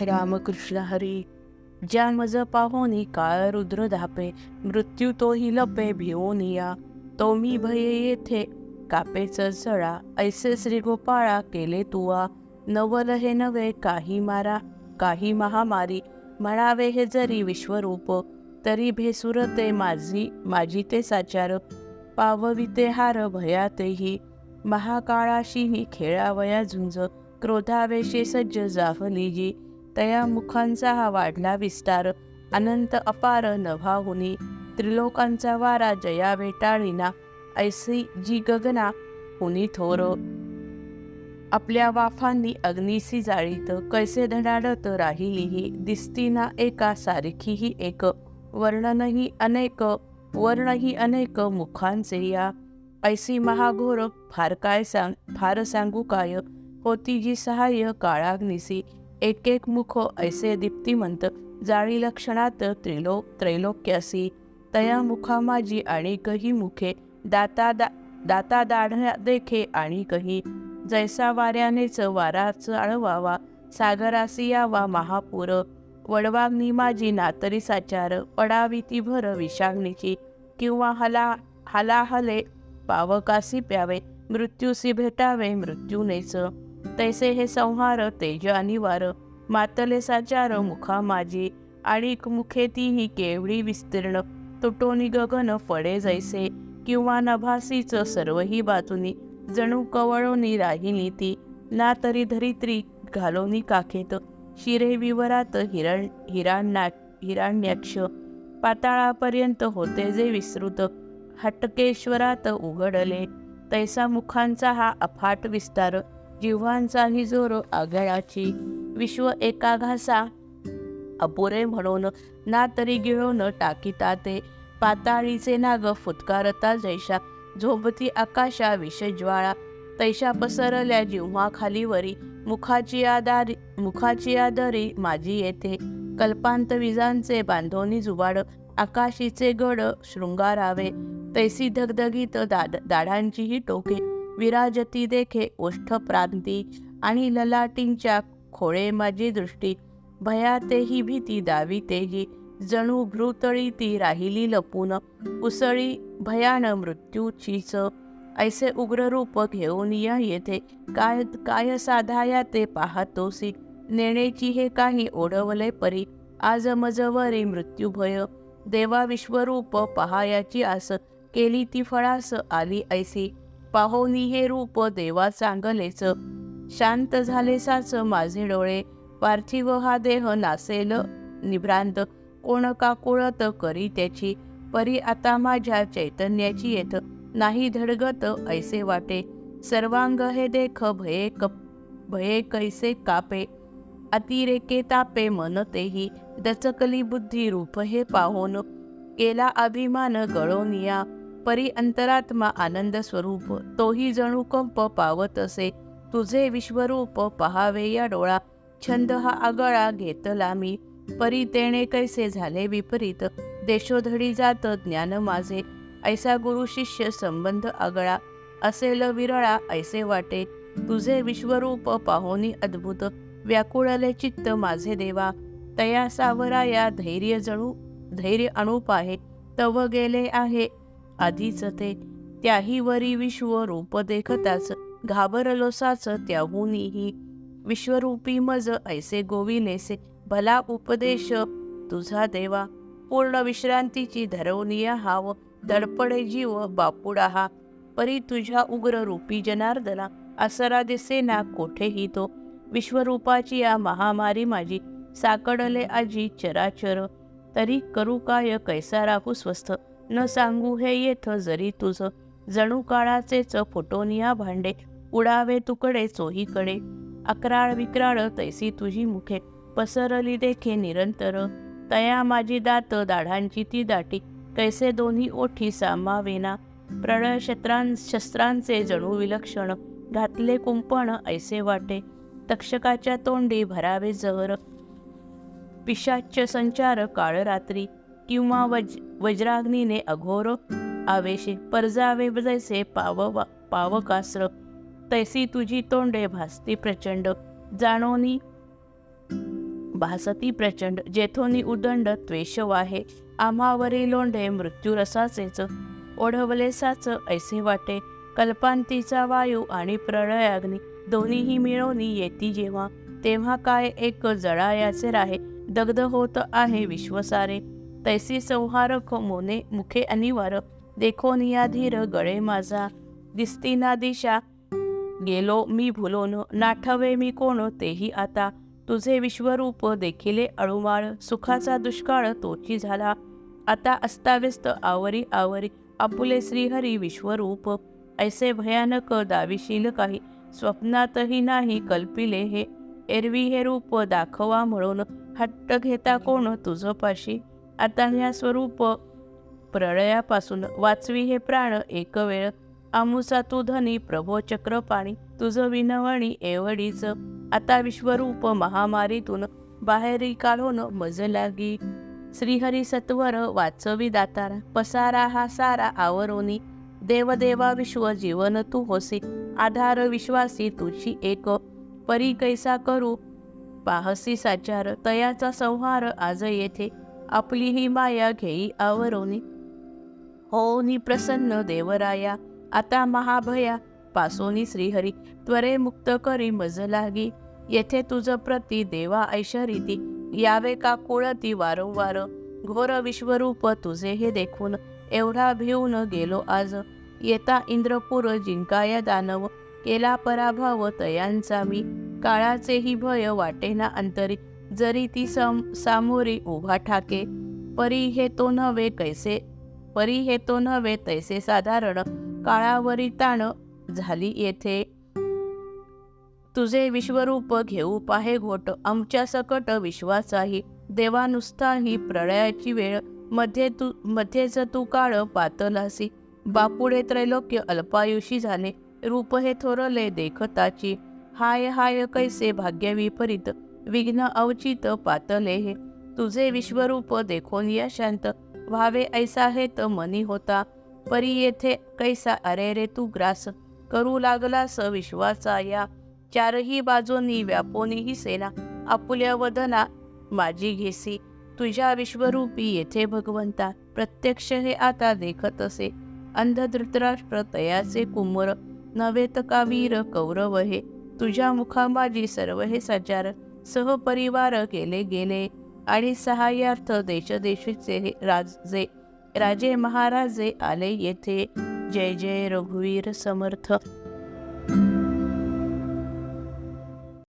रामकृष्ण हरी. ज्या मज पाहोनी काळ रुद्र धापे, मृत्यू तोही लपे भिवून या. तो मी भये येथे कापे चळचळा, ऐसे श्री गोपाळा केले तुआ. नवल हे नवे काही मारा, काही महामारी, म्हणावे हे जरी विश्वरूप. तरी भेसुरते माझी ते साचार, पावविते हार भयातेही. महाकाळाशीही खेळावया झुंज, क्रोधावेशे सज्ज जाहली जी. तया मुखांचा हा वाढला विस्तार, अनंत अपार नभाहुनी. त्रिलोकांचा वारा जया वेटाळीना, ऐसी जी गगना हुनी थोर. आपल्या वाफांनी अग्निसी जाळीत, कैसे धडाडत राहिलीही. दिसती ना एका सारखीही एक, वर्णही अनेक मुखांचे या. ऐसी महाघोर फार सांगू काय, होती जी सहाय्य काळाग्निसी. एक एक मुख ऐसे दीप्तिमंत, जाळी लक्षणात त्रैलोक्यासी. तया मुखा माझी आणिकही मुखे, दाता दाढ्या देखे आणिकही. जैसा वाऱ्यानेच वारा चाळवावा, सागरासी यावा महापूर. वडवाग्नी माझी नातरी साचार, पडावी ती भर विषाग्नीची. किंवा हलाहले पावकासी प्यावे, मृत्यूसी भेटावे मृत्यूनेच. तैसे हे संहार तेज अनिवार, मातले साचार मुखा माझी. आणिक मुखे तीही केवढी विस्तीर्ण, तुटोनी गगन पडे जैसे. किंवा नभासीच सर्वही बाजूनी, जणू कवळोनी राहिली ती. ना तरी धरित्री घालोनी काखेत, शिरे विवरात हिरण्याक्ष. पाताळापर्यंत होते जे विस्तृत, हटकेश्वरात उघडले. तैसा मुखांचा हा अफाट विस्तार, जिव्हांचाही जोर आगळाची. विश्व एका घासा अपुरे म्हणून, ना तरी गिळून टाकीता ते. पाताळीचे नाग फुत्कारता जैशा, झोपती आकाशा विषज्वाळा. तैशा पसरल्या जिव्हा खालीवरी, मुखाची आदरी माझी येथे. कल्पांत विजांचे बांधोनी जुबाड, आकाशीचे गड शृंगारावे. तैसी धगधगीत दाढांचीही टोके, विराजती देखे ओष्ठ प्रांती. आणि ललाटींच्या खोळे माझी दृष्टी, भयातेही भीती दावी तेजी. जणू भ्रूतळी ती राहिली लपून, उसळी भयान मृत्यूचीच. ऐसे उग्र रूप घेऊन या येथे, काय साधाया ते पाहतोसी. नेणेची हे काही ओढवले परी, आज मजवरी मृत्यूभय. देवा विश्वरूप पहायाची आस, केली ती फळास आली ऐसी. पाहोनी हे रूप देवा चांगलेच, शांत झाले साच माझे डोळे. पार्थिव हा देह नासेल निभ्रांत, कोण का कुळत करी त्याची. परी आता माझ्या चैतन्याची येत, नाही धडगत ऐसे वाटे. सर्वांग हे देख भये कैसे कापे, अतिरेके तापे मन तेही. दचकली बुद्धी रूप हे पाहोन, केला अभिमान गळोनिया. परी अंतरात्मा आनंद स्वरूप, तोही जणू कंप पावत असे. तुझे विश्वरूप पहावे या डोळा, छंद हा आगळा घेतला मी. परी तेणे कैसे झाले विपरीत, देशोधडी जात ज्ञान माझे. ऐसा गुरु शिष्य संबंध आगळा, असेल विरळा ऐसे वाटे. तुझे विश्वरूप पाहोनी अद्भुत, व्याकुळले चित्त माझे देवा. तया सावराया धैर्य अणूप आहे, तव गेले आहे आधीच ते. त्याही वरी विश्वरूप देखताच, घाबरलो साच त्याहूनही. विश्वरूपी मज ऐसे गोविलेसे, भला उपदेश तुझा देवा. पूर्ण विश्रांतीची धरवनिया हाव, दडपडे जीव बापुडा हा. परी तुझ्या उग्र रूपी जनार्दना, आसरा दिसेना कोठेही तो. विश्वरूपाची या महामारी माझी, साकडले आजी चराचर. तरी करू काय कैसा राहू स्वस्थ, न सांगू हे येथ जरी तुझ. जणू काळाचेच फोटोनिया भांडे, उडावे तुकडे चोहीकडे. अकराळ विक्राळ तैसी तुझी मुखे, पसरली देखे निरंतर. तया माझी दात दाढांची ती दाटी, कैसे दोन्ही ओठी सामावेना. प्रणय शस्त्रांचे जणू विलक्षण, घातले कुंपण ऐसे वाटे. तक्षकाच्या तोंडी भरावे जहर, पिशाच्य संचार काळ रात्री. किंवा वज्राग्नीने अघोर आवेशे, परजावे जैसे पावकास्त्र. तैसी तुझी तोंडे भासती प्रचंड, जाणोनी भासती प्रचंड जेथोनी उदंड त्वेष वाहे, आम्हावरी लोंढे मृत्यू रसाचेच, ओढवले साच ऐसे वाटे, कल्पांतीचा वायू आणि प्रलयाग्नी, दोन्हीही मिळवणी येती जेव्हा, तेव्हा काय एक जळायाचे राहे, दग्ध होत आहे विश्वसारे, तैसी संहारक मोने मुखे अनिवार, देखोन या धीर गळे माझा, दिसती ना दिशा गेलो मी भुलोन, नाठवे मी कोण तेही आता, तुझे विश्वरूप देखिले अळुमाळ, सुखाचा दुष्काळ तोची झाला, आता अस्ताव्यस्त आवरी आवरी, आपुले श्रीहरी विश्वरूप, ऐसे भयानक दाविशील काही, स्वप्नातही नाही कल्पिले हे, एरवी हे रूप दाखवा म्हणून, हट्ट घेता कोण तुझ पाशी, आता या स्वरूप प्रळयापासून, वाचवी हे प्राण एक वेळ, आमुसा तू धनी प्रभो चक्रपाणी, तुझ विनवणी एवढीच, आता विश्वरूप महामारीतून, बाहेरी काढून मज लागी, श्रीहरी सत्वर वाचवी दातारा, पसारा हा सारा आवरोनी, देवदेवा विश्व जीवन तू होसी, आधार विश्वासी तुझी एक, परी कैसा करू पाहसी साचार, तयाचा संहार आज येथे, आपली ही माया घेई आवरोनी, होनी प्रसन्न देवराया, आता महाभया पासोनी श्रीहरी, त्वरे मुक्त करी मज लागी, येथे तुझ प्रती देवा ऐशरीती, यावे का कुळती वारंवार, घोर विश्वरूप तुझे हे देखून, एवढा भिवून गेलो आज, येता इंद्रपूर जिंकाया दानव, केला पराभव तयांचा मी, काळाचेही भय वाटेना अंतरी, जरी ती सामोरी उभा ठाके, परी हे तो नव्हे तैसे साधारण, काळावरी ताण झाली येथे, तुझे विश्वरूप घेऊ पाहे घोट, आमच्या सकट विश्वासाही, देवा नुसताही प्रळयाची वेळ, मध्येच तू काळ पातलासी, बापुडे त्रैलोक्य अल्पायुषी झाले, रूप हे थोरले देखताची, हाय हाय कैसे भाग्य विपरीत, विघ्न अवचित पातले हे, तुझे विश्वरूप देखोन या शांत, व्हावे ऐसा हेत मनी होता, परी येथे कैसा अरे रे तू ग्रास, करू लागलास विश्वाचा या, चारही बाजूनी व्यापोनी ही सेना, आपुल्या वदना माझी घेसी, तुझ्या विश्वरूपी येथे भगवंता, प्रत्यक्ष हे आता देखत असे, अंध धृतराष्ट्र तयाचे कुमर, नव्हेत का वीर कौरव हे, तुझ्या मुखा माझी सर्व हे सचार, सहपरिवार गेले गेले, आणि सहाय्यार्थ देशदेशीचे राजे महाराजे आले येथे, जय जय रघुवीर समर्थ.